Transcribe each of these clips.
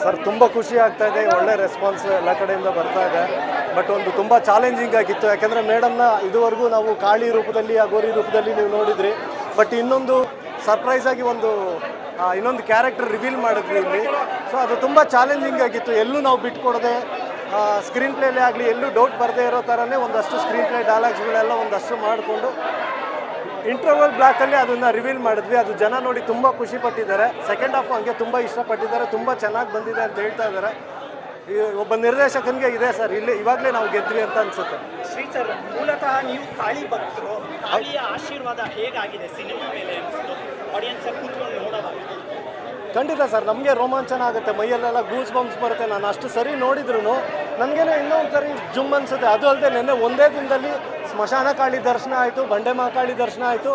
Sir ತುಂಬ ಖುಷಿ ಆಗ್ತಾ ಇದೆ, ಒಳ್ಳೆ ರೆಸ್ಪಾನ್ಸ್ ಎಲ್ಲ ಕಡೆಯಿಂದ ಬರ್ತಾ ಇದೆ. ಬಟ್ ಒಂದು ತುಂಬ ಚಾಲೆಂಜಿಂಗ್ ಆಗಿತ್ತು, ಯಾಕೆಂದರೆ ಮೇಡಮ್ನ ಇದುವರೆಗೂ ನಾವು ಕಾಳಿ ರೂಪದಲ್ಲಿ ಅಗೋರಿ ರೂಪದಲ್ಲಿ ನೀವು ನೋಡಿದ್ರಿ. ಬಟ್ ಇನ್ನೊಂದು ಸರ್ಪ್ರೈಸ್ ಆಗಿ ಇನ್ನೊಂದು ಕ್ಯಾರೆಕ್ಟರ್ ರಿವೀಲ್ ಮಾಡಿದ್ವಿ ಇಲ್ಲಿ. ಸೊ ಅದು ತುಂಬ ಚಾಲೆಂಜಿಂಗ್ ಆಗಿತ್ತು. ಎಲ್ಲೂ ನಾವು ಬಿಟ್ಕೊಡದೆ ಸ್ಕ್ರೀನ್ ಪ್ಲೇಲೇ ಆಗಲಿ ಎಲ್ಲೂ ಡೌಟ್ ಬರದೇ ಇರೋ ಥರನೇ ಒಂದಷ್ಟು ಸ್ಕ್ರೀನ್ ಪ್ಲೇ ಡೈಲಾಗ್ಸ್ಗಳೆಲ್ಲ ಒಂದಷ್ಟು ಮಾಡಿಕೊಂಡು ಇಂಟರ್ವಲ್ ಬ್ಲಾಕಲ್ಲಿ ಅದನ್ನು ರಿವೀಲ್ ಮಾಡಿದ್ವಿ. ಅದು ಜನ ನೋಡಿ ತುಂಬ ಖುಷಿ ಪಟ್ಟಿದ್ದಾರೆ. ಸೆಕೆಂಡ್ ಹಾಫ್ ಹಂಗೆ ತುಂಬ ಇಷ್ಟಪಟ್ಟಿದ್ದಾರೆ, ತುಂಬ ಚೆನ್ನಾಗಿ ಬಂದಿದೆ ಅಂತ ಹೇಳ್ತಾ ಇದ್ದಾರೆ. ಒಬ್ಬ ನಿರ್ದೇಶಕನಿಗೆ ಇದೆ ಸರ್, ಇಲ್ಲಿ ಇವಾಗಲೇ ನಾವು ಗೆದ್ವಿ ಅಂತ ಅನ್ಸುತ್ತೆ. ಶ್ರೀ ಸರ್, ಮೂಲತಃ ನೀವು ಕಾಳಿ ಭಕ್ತರು, ಕಾಳಿಯ ಆಶೀರ್ವಾದ ಹೇಗಾಗಿದೆ ಸಿನಿಮಾ ಮೇಲೆ ಅನಿಸ್ತು ಆಡಿಯನ್ಸ್ ಕೂತ್ಕೊಂಡು ನೋಡೋದಾಗ? ಖಂಡಿತ ಸರ್, ನಮಗೆ ರೋಮಾಂಚನ ಆಗುತ್ತೆ, ಮೈಯಲ್ಲೆಲ್ಲ ಗೂಸ್ ಬಂಪ್ಸ್ ಬರುತ್ತೆ. ನಾನು ಅಷ್ಟು ಸರಿ ನೋಡಿದ್ರು ನನಗೇನೋ ಇನ್ನೊಂದು ಸರಿ ಜುಮ್ ಅನಿಸುತ್ತೆ. ಅದು ಅಲ್ಲದೆ ನಿನ್ನೆ ಒಂದೇ ದಿನದಲ್ಲಿ ಸ್ಮಶಾನ ಕಾಳಿ ದರ್ಶನ ಆಯಿತು, ಬಂಡೆ ಮಹಾಕಾಳಿ ದರ್ಶನ ಆಯಿತು,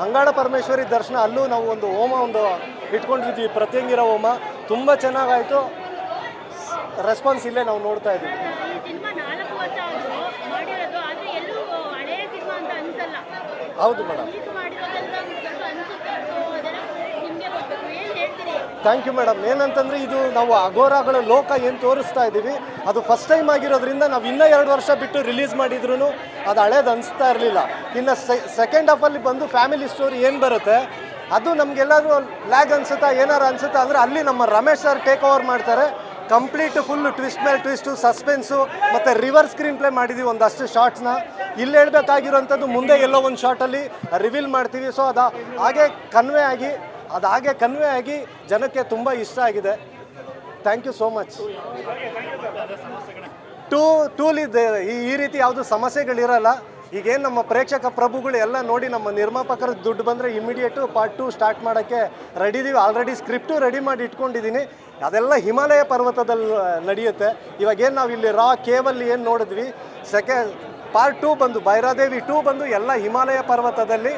ಅಂಗಾಳ ಪರಮೇಶ್ವರಿ ದರ್ಶನ, ಅಲ್ಲೂ ನಾವು ಒಂದು ಹೋಮ ಇಟ್ಕೊಂಡಿದ್ವಿ, ಪ್ರತ್ಯಂಗಿರ ಹೋಮ. ತುಂಬ ಚೆನ್ನಾಗಾಯಿತು. ರೆಸ್ಪಾನ್ಸ್ ಇಲ್ಲೇ ನಾವು ನೋಡ್ತಾ ಇದ್ದೀವಿ. ಹೌದು ಮೇಡಮ್, ಥ್ಯಾಂಕ್ ಯು ಮೇಡಮ್. ಏನಂತಂದರೆ ಇದು ನಾವು ಅಘೋರಗಳ ಲೋಕ ಏನು ತೋರಿಸ್ತಾ ಇದ್ದೀವಿ, ಅದು ಫಸ್ಟ್ ಟೈಮ್ ಆಗಿರೋದ್ರಿಂದ ನಾವು ಇನ್ನೂ 2 ವರ್ಷ ಬಿಟ್ಟು ರಿಲೀಸ್ ಮಾಡಿದ್ರು ಅದು ಹಳೇದು ಅನಿಸ್ತಾ ಇರಲಿಲ್ಲ. ಇನ್ನು ಸೆಕೆಂಡ್ ಹಾಫಲ್ಲಿ ಬಂದು ಫ್ಯಾಮಿಲಿ ಸ್ಟೋರಿ ಏನು ಬರುತ್ತೆ ಅದು ನಮಗೆಲ್ಲರೂ ಲ್ಯಾಗ್ ಅನಿಸುತ್ತಾ ಏನಾರು ಅನಿಸುತ್ತಾ ಅಂದರೆ ಅಲ್ಲಿ ನಮ್ಮ ರಮೇಶ್ ಸರ್ ಟೇಕ್ ಓವರ್ ಮಾಡ್ತಾರೆ. ಕಂಪ್ಲೀಟ್ ಫುಲ್ಲು ಟ್ವಿಸ್ಟ್ ಮೇಲೆ ಟ್ವಿಸ್ಟು, ಸಸ್ಪೆನ್ಸು ಮತ್ತು ರಿವರ್ಸ್ ಸ್ಕ್ರೀನ್ ಪ್ಲೇ ಮಾಡಿದ್ದೀವಿ ಒಂದಷ್ಟು ಶಾರ್ಟ್ಸ್ನ. ಇಲ್ಲಿ ಹೇಳ್ಬೇಕಾಗಿರೋಂಥದ್ದು ಮುಂದೆ ಎಲ್ಲೋ ಒಂದು ಶಾರ್ಟಲ್ಲಿ ರಿವೀಲ್ ಮಾಡ್ತೀವಿ. ಸೊ ಅದು ಹಾಗೆ ಕನ್ವೆ ಆಗಿ ಜನಕ್ಕೆ ತುಂಬ ಇಷ್ಟ ಆಗಿದೆ. Thank you so much. ಟೂಲಿದೆ ಈ ರೀತಿ ಯಾವುದು ಸಮಸ್ಯೆಗಳಿರಲ್ಲ. ಈಗೇನು ನಮ್ಮ ಪ್ರೇಕ್ಷಕ ಪ್ರಭುಗಳು ಎಲ್ಲ ನೋಡಿ ನಮ್ಮ ನಿರ್ಮಾಪಕರ ದುಡ್ಡು ಬಂದರೆ ಇಮಿಡಿಯೇಟು ಪಾರ್ಟ್ 2 ಸ್ಟಾರ್ಟ್ ಮಾಡೋಕ್ಕೆ ರೆಡಿ ಇದೀವಿ. ಆಲ್ರೆಡಿ ಸ್ಕ್ರಿಪ್ಟು ರೆಡಿ ಮಾಡಿ ಇಟ್ಕೊಂಡಿದ್ದೀನಿ. ಅದೆಲ್ಲ ಹಿಮಾಲಯ ಪರ್ವತದಲ್ಲಿ ನಡೆಯುತ್ತೆ. ಇವಾಗೇನು ನಾವು ಇಲ್ಲಿ ಕೇವಲ್ಲಿ ಏನು ನೋಡಿದ್ವಿ, ಪಾರ್ಟ್ 2 ಬಂದು ಭೈರಾದೇವಿ 2 ಬಂದು ಎಲ್ಲ ಹಿಮಾಲಯ ಪರ್ವತದಲ್ಲಿ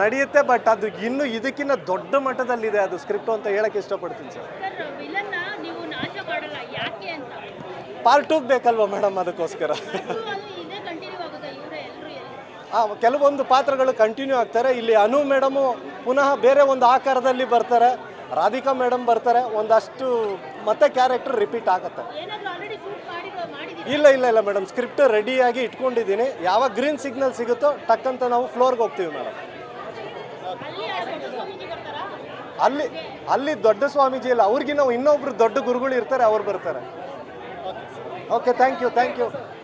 ನಡೆಯುತ್ತೆ. ಬಟ್ ಅದು ಇನ್ನೂ ಇದಕ್ಕಿಂತ ದೊಡ್ಡ ಮಟ್ಟದಲ್ಲಿದೆ ಅದು ಸ್ಕ್ರಿಪ್ಟು ಅಂತ ಹೇಳಕ್ಕೆ ಇಷ್ಟಪಡ್ತೀನಿ ಸರ್. ಪಾರ್ಟ್ 2 ಬೇಕಲ್ವ ಮೇಡಮ್, ಅದಕ್ಕೋಸ್ಕರ ಕೆಲವೊಂದು ಪಾತ್ರಗಳು ಕಂಟಿನ್ಯೂ ಆಗ್ತಾರೆ. ಇಲ್ಲಿ ಅನು ಮೇಡಮು ಪುನಃ ಬೇರೆ ಒಂದು ಆಕಾರದಲ್ಲಿ ಬರ್ತಾರೆ, ರಾಧಿಕಾ ಮೇಡಮ್ ಬರ್ತಾರೆ, ಒಂದಷ್ಟು ಮತ್ತೆ ಕ್ಯಾರೆಕ್ಟರ್ ರಿಪೀಟ್ ಆಗುತ್ತೆ. ಇಲ್ಲ ಮೇಡಮ್, ಸ್ಕ್ರಿಪ್ಟ್ ರೆಡಿಯಾಗಿ ಇಟ್ಕೊಂಡಿದ್ದೀನಿ. ಯಾವಾಗ ಗ್ರೀನ್ ಸಿಗ್ನಲ್ ಸಿಗುತ್ತೋ ಟಕ್ಕಂತ ನಾವು ಫ್ಲೋರ್ಗೆ ಹೋಗ್ತೀವಿ ಮೇಡಮ್. ಅಲ್ಲಿ ದೊಡ್ಡ ಸ್ವಾಮೀಜಿ ಇಲ್ಲ, ಅವ್ರಿಗೆ ನಾವು ಇನ್ನೊಬ್ರು ದೊಡ್ಡ ಗುರುಗಳು ಇರ್ತಾರೆ, ಅವ್ರು ಬರ್ತಾರೆ. Okay, thank you.